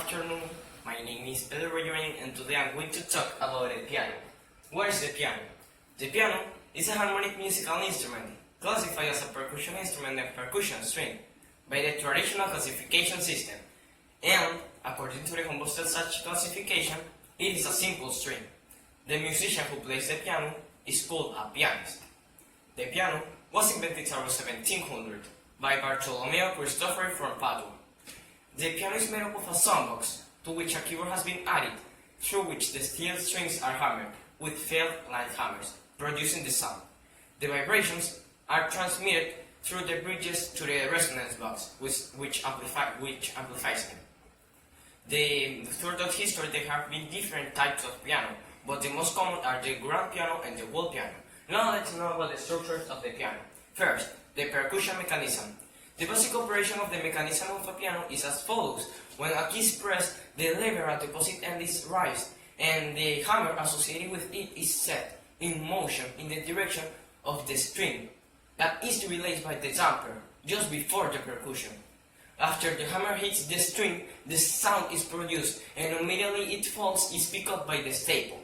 afternoon. My name is Pedro Royoin and today I'm going to talk about the piano. What is the piano? The piano is a harmonic musical instrument classified as a percussion instrument and percussion string by the traditional classification system. And according to the Humboldt such classification, it is a simple string. The musician who plays the piano is called a pianist. The piano was invented around 1700 by Bartolomeo Cristofori from Padua. The piano is made up of a soundbox to which a keyboard has been added, through which the steel strings are hammered with felt-like hammers, producing the sound. The vibrations are transmitted through the bridges to the resonance box, which amplifies them. Throughout history, there have been different types of piano, but the most common are the grand piano and the wall piano. Now let's know about the structures of the piano. First, the percussion mechanism. The basic operation of the mechanism of a piano is as follows. When a key is pressed, the lever at the opposite end is raised, and the hammer associated with it is set in motion in the direction of the string that is to be released by the damper just before the percussion. After the hammer hits the string, the sound is produced, and immediately it falls is picked up by the staple.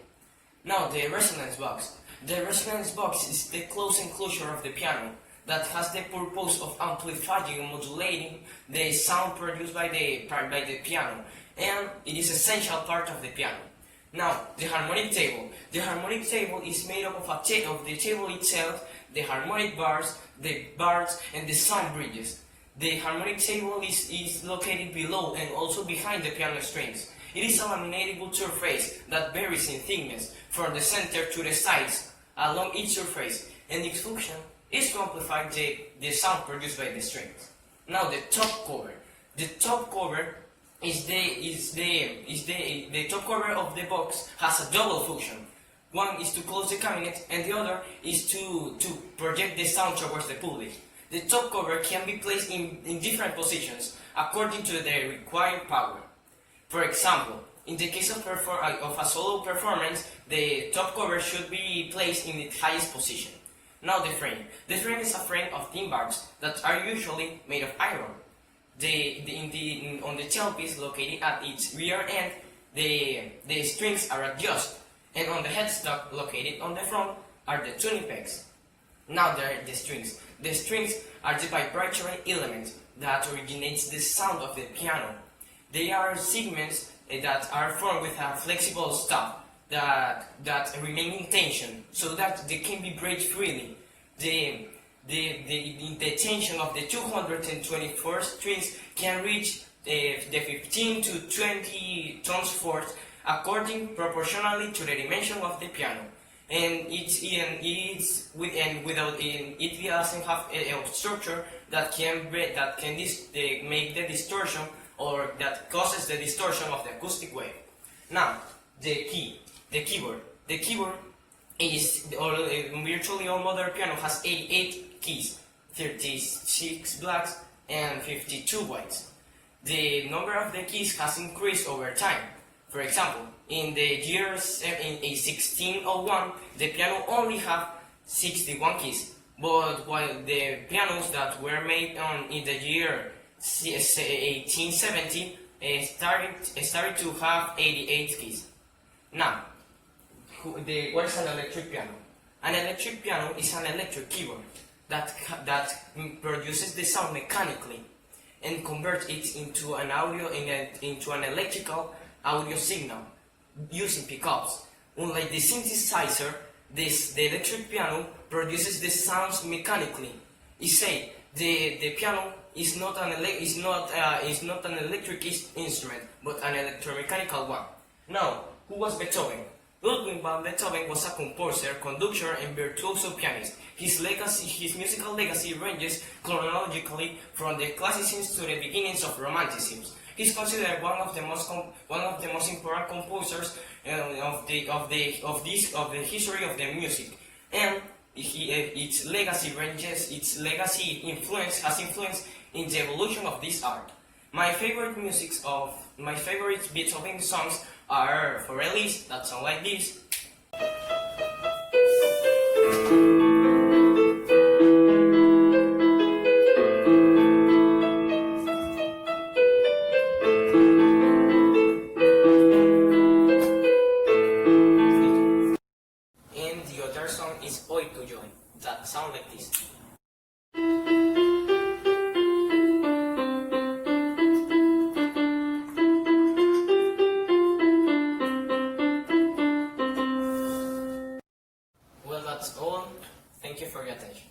Now the resonance box. The resonance box is the closed enclosure of the piano that has the purpose of amplifying and modulating the sound produced by the piano, and it is an essential part of the piano. Now, the harmonic table. The harmonic table is made up of the table itself, the harmonic bars, and the sound bridges. The harmonic table is located below and also behind the piano strings. It is a laminate wood surface that varies in thickness from the center to the sides along each surface, and its function is to amplify the sound produced by the strings. Now the top cover. The top cover the top cover of the box has a double function. One is to close the cabinet and the other is to project the sound towards the public. The top cover can be placed in different positions according to the required power. For example, in the case of a solo performance, the top cover should be placed in its highest position. Now the frame. The frame is a frame of thin bars that are usually made of iron. On the tailpiece located at its rear end, the strings are adjusted, and on the headstock located on the front are the tuning pegs. Now there are the strings. The strings are the vibratory element that originates the sound of the piano. They are segments that are formed with a flexible stop that remain in tension so that they can vibrate freely. The tension of the 224 strings can reach the 15 to 20 tons force proportionally to the dimension of the piano, and it doesn't have a structure that can make the distortion or that causes the distortion of the acoustic wave. Now the keyboard is virtually all modern piano has 88 keys, 36 blacks and 52 whites. The number of the keys has increased over time. For example, in the year 1601, the piano only had 61 keys, but while the pianos that were made in the year 1870 started to have 88 keys. Now, what is an electric piano? An electric piano is an electric keyboard that produces the sound mechanically and converts it into an electrical audio signal using pickups. Unlike the synthesizer, the electric piano produces the sounds mechanically. The piano is not an electric instrument, but an electromechanical one. Now, who was Beethoven? Ludwig van Beethoven was a composer, conductor, and virtuoso pianist. His musical legacy ranges chronologically from the Classicism to the beginnings of Romanticism. He is considered one of the most important composers of the history of the music, and its legacy has influence in the evolution of this art. My favorite Beethoven songs are For Elise, that sound like this. is oi to join, that sound like this. Well, that's all. Thank you for your attention.